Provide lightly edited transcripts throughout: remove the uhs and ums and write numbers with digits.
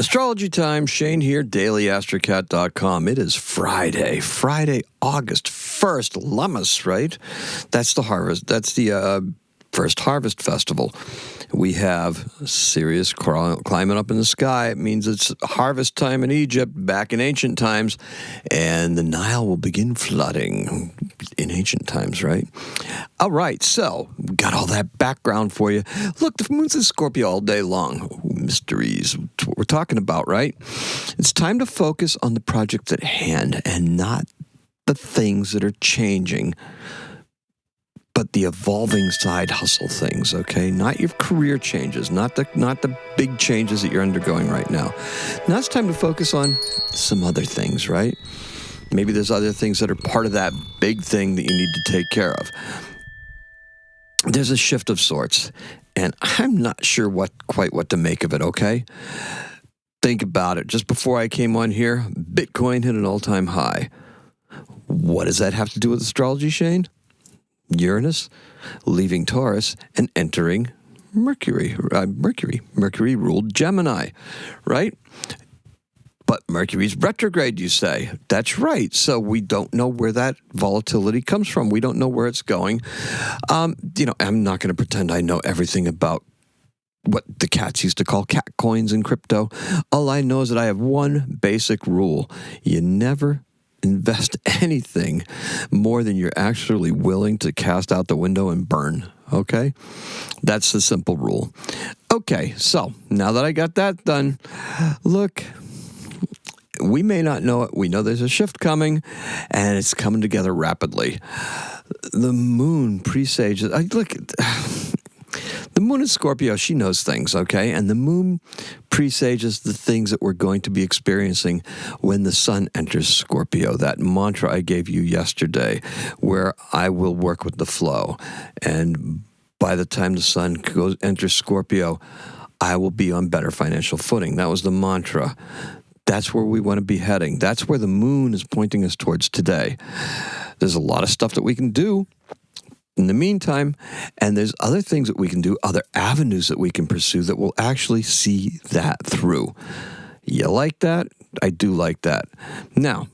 Astrology time, Shane here, daily-astrocat.com. It is Friday, August 1st, Lammas, right? That's the harvest. That's the first harvest festival. We have Sirius climbing up in the sky. It means it's harvest time in Egypt, back in ancient times, and the Nile will begin flooding in ancient times, right? All right, so got all that background for you. Look, the moon's in Scorpio all day long. Mysteries, that's what we're talking about, right? It's time to focus on the project at hand and not the things that are changing, but the evolving side hustle things, okay? Not your career changes, not the big changes that you're undergoing right now. Now it's time to focus on some other things, right? Maybe there's other things that are part of that big thing that you need to take care of. There's a shift of sorts, and I'm not sure quite what to make of it, okay? Think about it. Just before I came on here, Bitcoin hit an all-time high. What does that have to do with astrology, Shane? Uranus leaving Taurus and entering Mercury-ruled Gemini, right? But Mercury's retrograde, you say. That's right. So we don't know where that volatility comes from. We don't know where it's going. I'm not going to pretend I know everything about what the cats used to call cat coins in crypto. All I know is that I have one basic rule. You never invest anything more than you're actually willing to cast out the window and burn, okay? That's the simple rule. Okay, so now that I got that done, look, we may not know it. We know there's a shift coming, and it's coming together rapidly. The moon presages. The moon is Scorpio. She knows things, okay? And the moon presages the things that we're going to be experiencing when the sun enters Scorpio. That mantra I gave you yesterday, where I will work with the flow. And by the time the sun enters Scorpio, I will be on better financial footing. That was the mantra. That's where we want to be heading. That's where the moon is pointing us towards today. There's a lot of stuff that we can do in the meantime, and there's other things that we can do, other avenues that we can pursue that will actually see that through. You like that? I do like that. Now,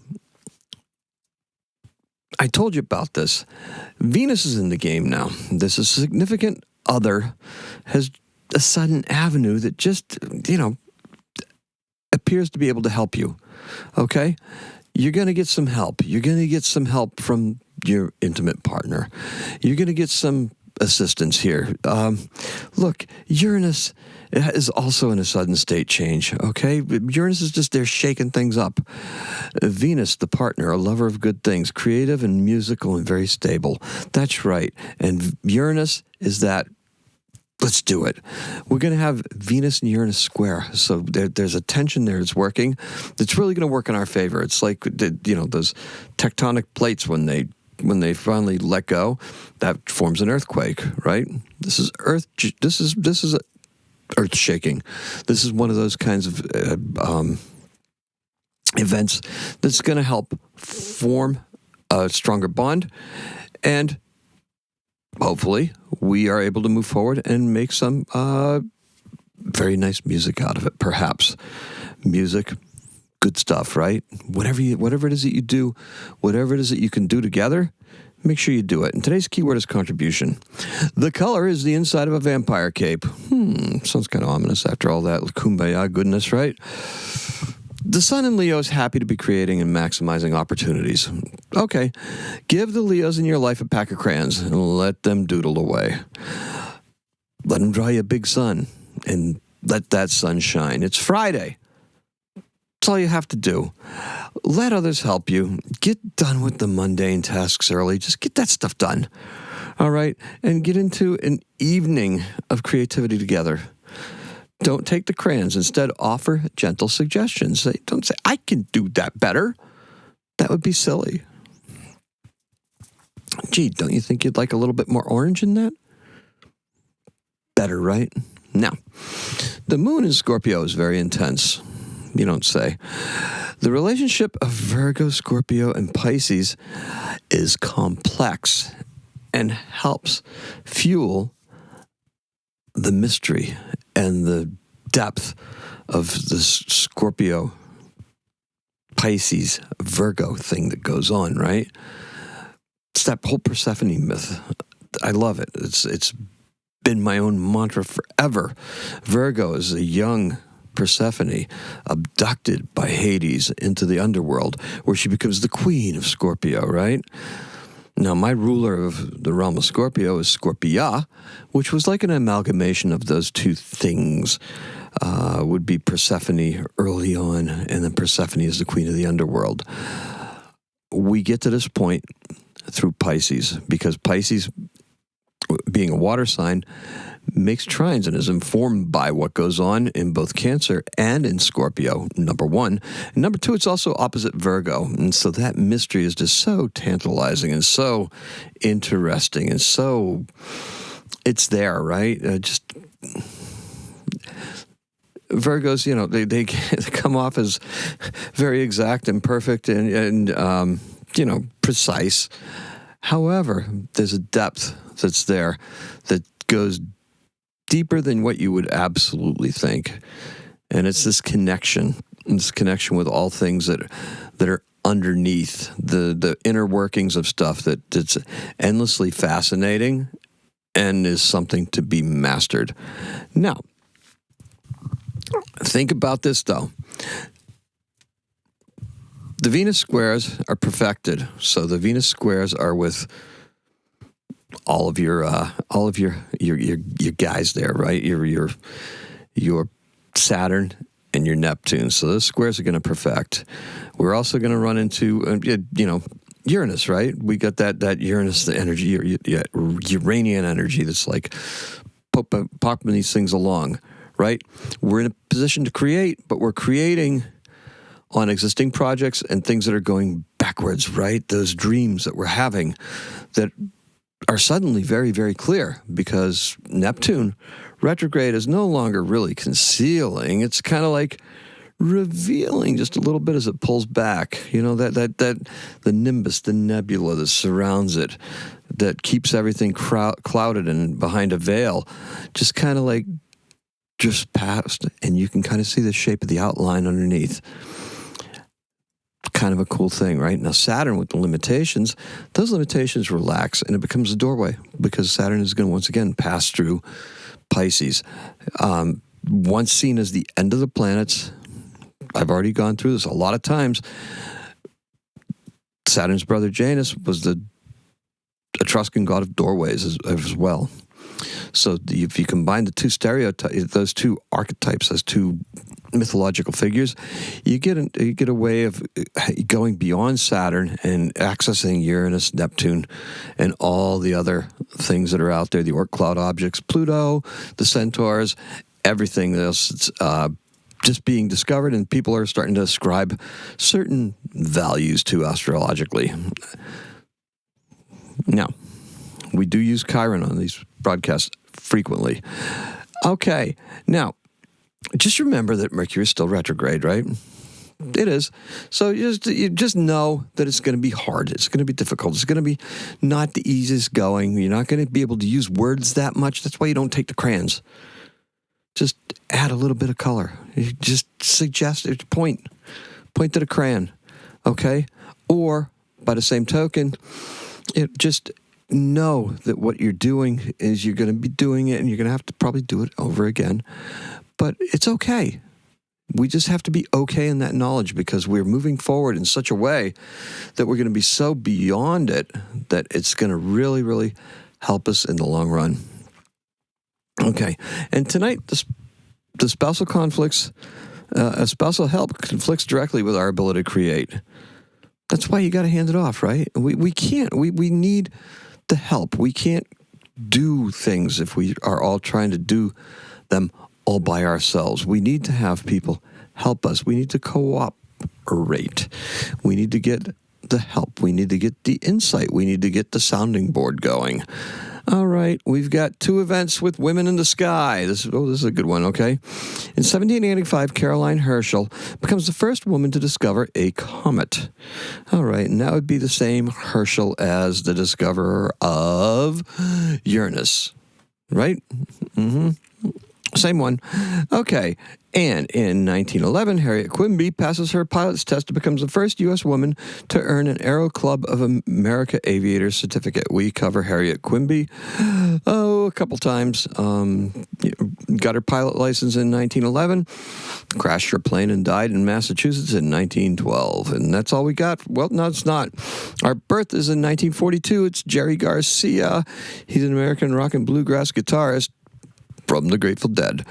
I told you about this. Venus is in the game now. This is a significant other, has a sudden avenue that just, appears to be able to help you. Okay? You're going to get some help. You're going to get some help from your intimate partner. You're going to get some assistance here. Look, Uranus is also in a sudden state change, okay? Uranus is just there shaking things up. Venus, the partner, a lover of good things, creative and musical and very stable. That's right. And Uranus is that. Let's do it. We're going to have Venus and Uranus square. So there's a tension there that's working. That's really going to work in our favor. It's like, those tectonic plates when they finally let go, that forms an earthquake, right? This is earth shaking. This is one of those kinds of events that's going to help form a stronger bond, and hopefully we are able to move forward and make some very nice music out of it, perhaps. Music, good stuff, right? Whatever it is that you do, whatever it is that you can do together, make sure you do it. And today's keyword is contribution. The color is the inside of a vampire cape. Sounds kind of ominous after all that kumbaya goodness, right? The sun in Leo is happy to be creating and maximizing opportunities. Okay, give the Leos in your life a pack of crayons and let them doodle away. Let them draw you a big sun and let that sun shine. It's Friday. That's all you have to do. Let others help you. Get done with the mundane tasks early. Just get that stuff done. All right? And get into an evening of creativity together. Don't take the crayons. Instead, offer gentle suggestions. Don't say, I can do that better. That would be silly. Gee, don't you think you'd like a little bit more orange in that? Better, right? Now, the moon in Scorpio is very intense. You don't say. The relationship of Virgo, Scorpio, and Pisces is complex and helps fuel the mystery and the depth of this Scorpio, Pisces, Virgo thing that goes on, right? It's that whole Persephone myth. I love it. It's been my own mantra forever. Virgo is a young Persephone abducted by Hades into the underworld, where she becomes the queen of Scorpio, right? Now, my ruler of the realm of Scorpio is Scorpia, which was like an amalgamation of those two things. Would be Persephone early on, and then Persephone is the queen of the underworld. We get to this point through Pisces, because Pisces, being a water sign, makes trines and is informed by what goes on in both Cancer and in Scorpio, number one. And number two, it's also opposite Virgo. And so that mystery is just so tantalizing and so interesting and so, it's there, right? Virgos, they come off as very exact and perfect and precise. However, there's a depth that's there that goes deeper than what you would absolutely think. And it's this connection with all things that are underneath the inner workings of stuff that's endlessly fascinating and is something to be mastered. Now, think about this, though. The Venus squares are perfected. So the Venus squares are with all of your guys there, right? Your Saturn and your Neptune. So those squares are going to perfect. We're also going to run into Uranus, right? We got that Uranus, the energy, Uranian energy that's like popping these things along, right? We're in a position to create, but we're creating on existing projects and things that are going backwards, right? Those dreams that we're having that are suddenly very, very clear, because Neptune retrograde is no longer really concealing. It's kind of like revealing just a little bit as it pulls back. That the nimbus, the nebula that surrounds it, that keeps everything clouded and behind a veil, just kind of like just past, and you can kind of see the shape of the outline underneath. Kind of a cool thing, right? Now, Saturn with the limitations, those limitations relax, and it becomes a doorway, because Saturn is going to once again pass through Pisces. Once seen as the end of the planets, I've already gone through this a lot of times. Saturn's brother Janus was the Etruscan god of doorways as well. So if you combine the two those two archetypes, those two mythological figures, you get a way of going beyond Saturn and accessing Uranus, Neptune, and all the other things that are out there, the Oort cloud objects, Pluto, the centaurs, everything else. Just being discovered, and people are starting to ascribe certain values to astrologically. Now, we do use Chiron on these broadcasts frequently. Okay, now, just remember that Mercury is still retrograde, right? It is. So you just know that it's going to be hard. It's going to be difficult. It's going to be not the easiest going. You're not going to be able to use words that much. That's why you don't take the crayons. Just add a little bit of color. You just suggest, point to the crayon, okay? Or, by the same token, just know that what you're doing is you're going to be doing it, and you're going to have to probably do it over again. But it's okay. We just have to be okay in that knowledge, because we're moving forward in such a way that we're going to be so beyond it that it's going to really, really help us in the long run. Okay, and tonight, the spousal conflicts, spousal help conflicts directly with our ability to create. That's why you got to hand it off, right? We can't. We need the help. We can't do things if we are all trying to do them all by ourselves. We need to have people help us. We need to cooperate. We need to get the help. We need to get the insight. We need to get the sounding board going. All right, we've got two events with women in the sky. This is a good one, okay? In 1785, Caroline Herschel becomes the first woman to discover a comet. All right, and that would be the same Herschel as the discoverer of Uranus, right? Mm-hmm. Same one. Okay, And in 1911, Harriet Quimby passes her pilot's test and becomes the first U.S. woman to earn an Aero Club of America Aviator certificate. We cover Harriet Quimby, a couple times. Got her pilot license in 1911, crashed her plane and died in Massachusetts in 1912. And that's all we got. Well, no, it's not. Our birth is in 1942. It's Jerry Garcia. He's an American rock and bluegrass guitarist from the Grateful Dead.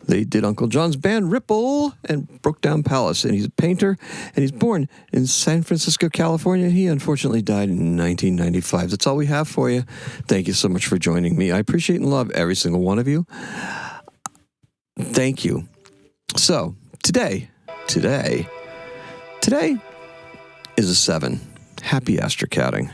They did Uncle John's band Ripple and Broke Down Palace. And he's a painter, and he's born in San Francisco, California. He unfortunately died in 1995. That's all we have for you. Thank you so much for joining me. I appreciate and love every single one of you. Thank you. So, today is a 7. Happy astrocatting.